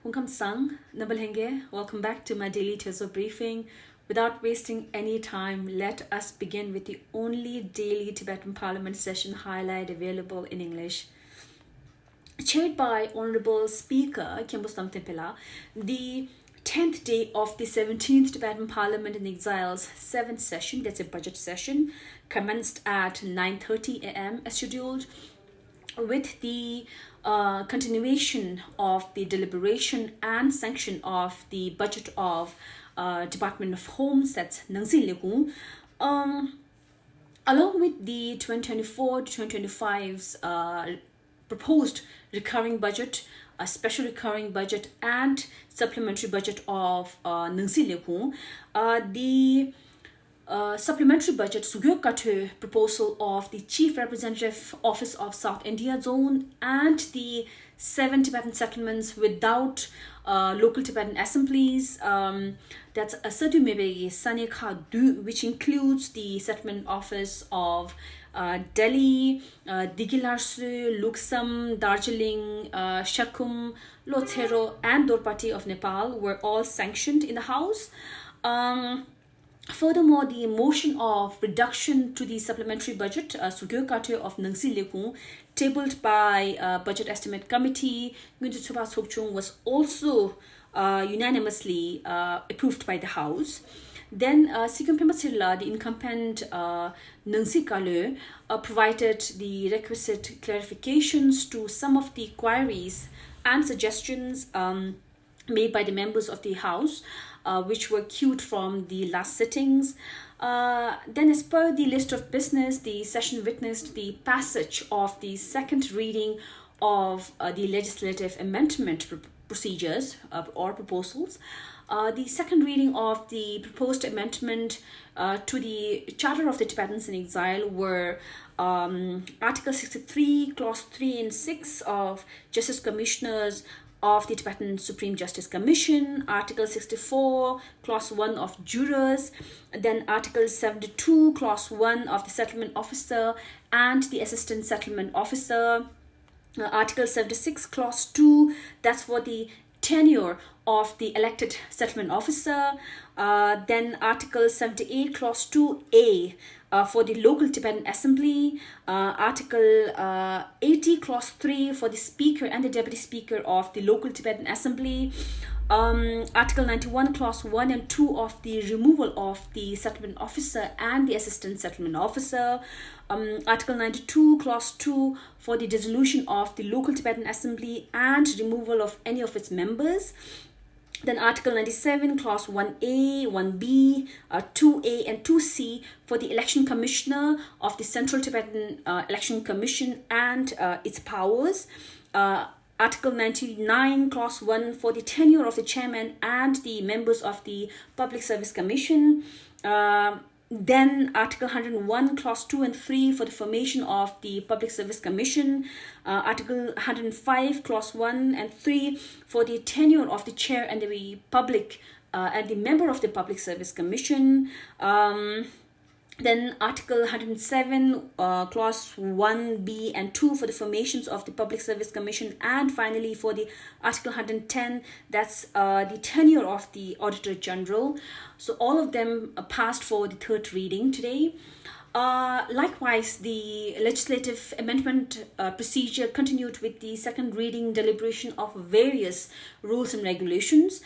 Hunkam Sang, Nabalhenge, welcome back to my daily Tezo briefing. Without wasting any time, let us begin with the only daily Tibetan Parliament session highlight available in English. Chaired by Honorable Speaker Kembustam Tempela, the 10th day of the 17th Tibetan Parliament in Exile's 7th session, that's a budget session, commenced at 9:30 a.m. as scheduled, with the continuation of the deliberation and sanction of the budget of Department of Homes, that's Nangsi Legung, along with the 2024 to 2025's proposed recurring budget, a special recurring budget and supplementary budget of Nangsi Legung. The supplementary budget Sugyo proposal of the Chief Representative Office of South India Zone and the 7 Tibetan settlements without local Tibetan assemblies. That's Asadu Mebe Sanikha Du, which includes the settlement office of Delhi, Digilarsu, Luksam, Darjeeling, Shakum, Lothero, and Dorpati of Nepal were all sanctioned in the House. Furthermore, the motion of reduction to the supplementary budget, Sugyo Kate of Nangsi Legung, tabled by Budget Estimate Committee, was also unanimously approved by the House. Then, Sikkim Pema the incumbent Nangsi Kale, provided the requisite clarifications to some of the queries and suggestions made by the members of the House, which were queued from the last sittings. Then, as per the list of business, the session witnessed the passage of the second reading of the legislative amendment procedures or proposals. The second reading of the proposed amendment to the Charter of the Tibetans in Exile were Article 63, Clause 3 and 6 of Justice Commissioners of the Tibetan Supreme Justice Commission, Article 64, Clause 1 of Jurors, then Article 72, Clause 1 of the Settlement Officer and the Assistant Settlement Officer, Article 76, Clause 2, that's for the tenure of the elected settlement officer, then Article 78, Clause 2A for the local Tibetan Assembly, Article 80, Clause 3 for the Speaker and the Deputy Speaker of the local Tibetan Assembly, Article 91, Clause 1 and 2 of the removal of the settlement officer and the assistant settlement officer, Article 92, Clause 2 for the dissolution of the local Tibetan Assembly and removal of any of its members. Then Article 97, Clause 1A, 1B, 2A and 2C for the Election Commissioner of the Central Tibetan Election Commission and its powers. Article 99, Clause 1 for the tenure of the Chairman and the members of the Public Service Commission. Then Article 101, Clause 2 and 3 for the formation of the Public Service Commission. Article 105, Clause 1 and 3 for the tenure of the Chair and the public and the member of the Public Service Commission. Then Article 107, Clause 1B and 2 for the formations of the Public Service Commission. And finally, for the Article 110, that's the tenure of the Auditor General. So all of them passed for the third reading today. Likewise, the legislative amendment procedure continued with the second reading deliberation of various rules and regulations.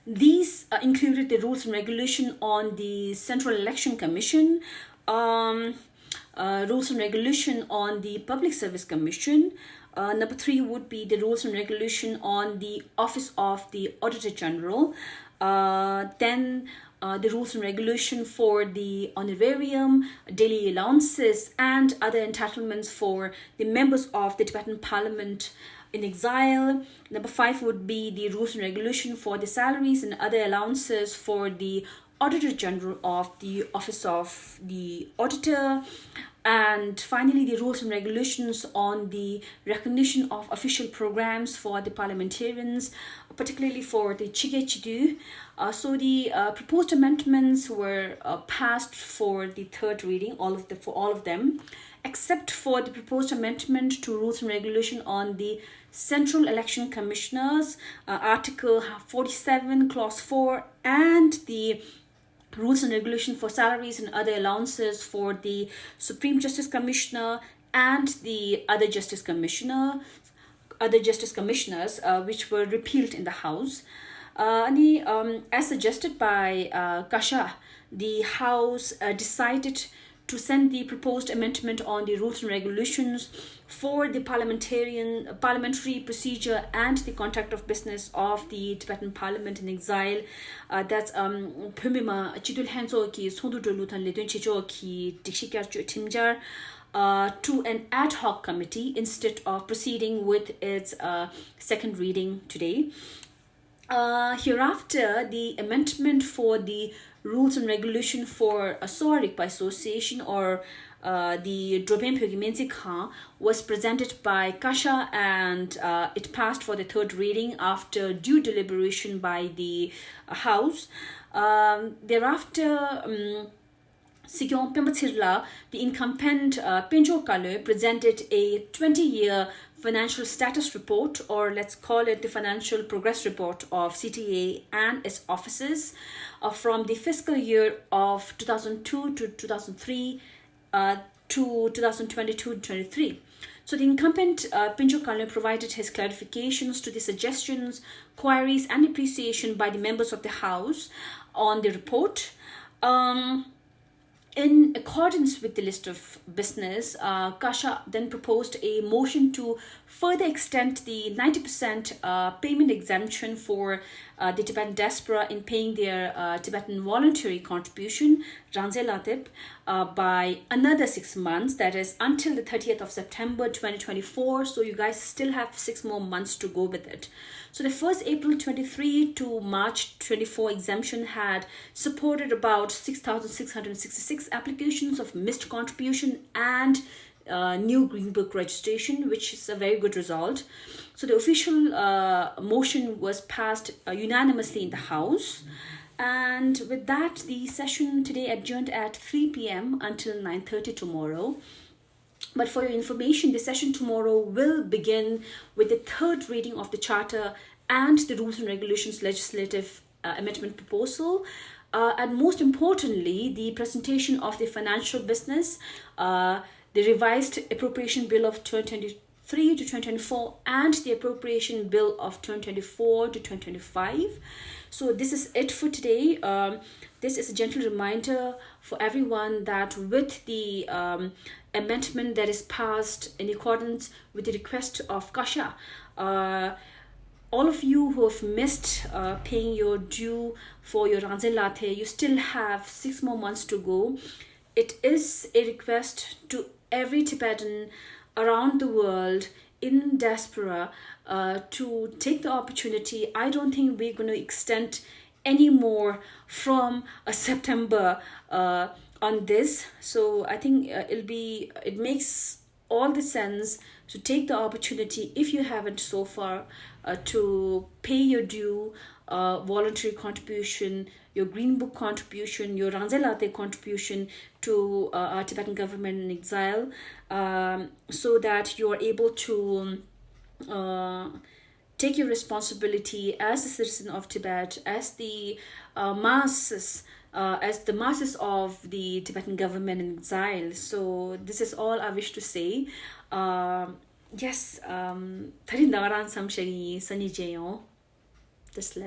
These included the rules and regulation on the Central Election Commission, rules and regulation on the Public Service Commission. Number 3 would be the rules and regulation on the Office of the Auditor General. Then the rules and regulation for the honorarium, daily allowances, and other entitlements for the members of the Tibetan Parliament in Exile. Number 5 would be the rules and regulation for the salaries and other allowances for the Auditor General of the Office of the Auditor. And finally, the rules and regulations on the recognition of official programs for the parliamentarians, particularly for the Chige Chidu. So the proposed amendments were passed for the third reading, for all of them, except for the proposed amendment to rules and regulation on the Central Election Commissioners, Article 47, Clause 4, and the rules and regulation for salaries and other allowances for the Supreme Justice Commissioner and the other Justice Commissioners, which were repealed in the House. As suggested by Kasha, the House decided to send the proposed amendment on the rules and regulations for the parliamentary procedure and the conduct of business of the Tibetan Parliament in exile. That's Pumima Chidul Hanzo ki Sondu Dolutan Ledun Chicho ki Dikshikar Timjar to an ad hoc committee instead of proceeding with its second reading today. Hereafter, the amendment for the rules and regulation for a Soarik by association or the Droben Pyogimenzi Khan was presented by Kasha, and it passed for the third reading after due deliberation by the House. Thereafter, Sigyon Pembatsirla, the incumbent Pinjo Kale, presented a 20-year financial status report, or let's call it the financial progress report of CTA and its offices from the fiscal year of 2002 to 2003 to 2022-23. So the incumbent Pinjo Kale provided his clarifications to the suggestions, queries, and appreciation by the members of the House on the report. In accordance with the list of business, Kasha then proposed a motion to further extend the 90% payment exemption for the Tibetan diaspora in paying their Tibetan voluntary contribution, Ranze Latip, by another 6 months, that is until the 30th of September 2024. So you guys still have 6 more months to go with it. So the first April 23 to March 24 exemption had supported about 6,666 applications of missed contribution and new Green Book registration, which is a very good result. So the official motion was passed unanimously in the House. And with that, the session today adjourned at 3 p.m. until 9:30 tomorrow. But for your information, the session tomorrow will begin with the third reading of the Charter and the Rules and Regulations Legislative Amendment Proposal. And most importantly, the presentation of the financial business, the revised Appropriation Bill of 2023 to 2024, and the Appropriation Bill of 2024 to 2025. So this is it for today. This is a gentle reminder for everyone that with the amendment that is passed in accordance with the request of Kasha, all of you who have missed paying your due for your Ranze Lathe, you still have 6 more months to go. It is a request to every Tibetan around the world in diaspora to take the opportunity. I don't think we're going to extend any more from September on this. So I think it makes all the sense to take the opportunity, if you haven't so far, to pay your due voluntary contribution, your Green Book contribution, your Ranze Lathe contribution to our Tibetan government in exile, so that you are able to take your responsibility as a citizen of Tibet, as the masses of the Tibetan government in exile. So this is all I wish to say. Yes, Tharin Dawaran Samshari Sani Jayon. This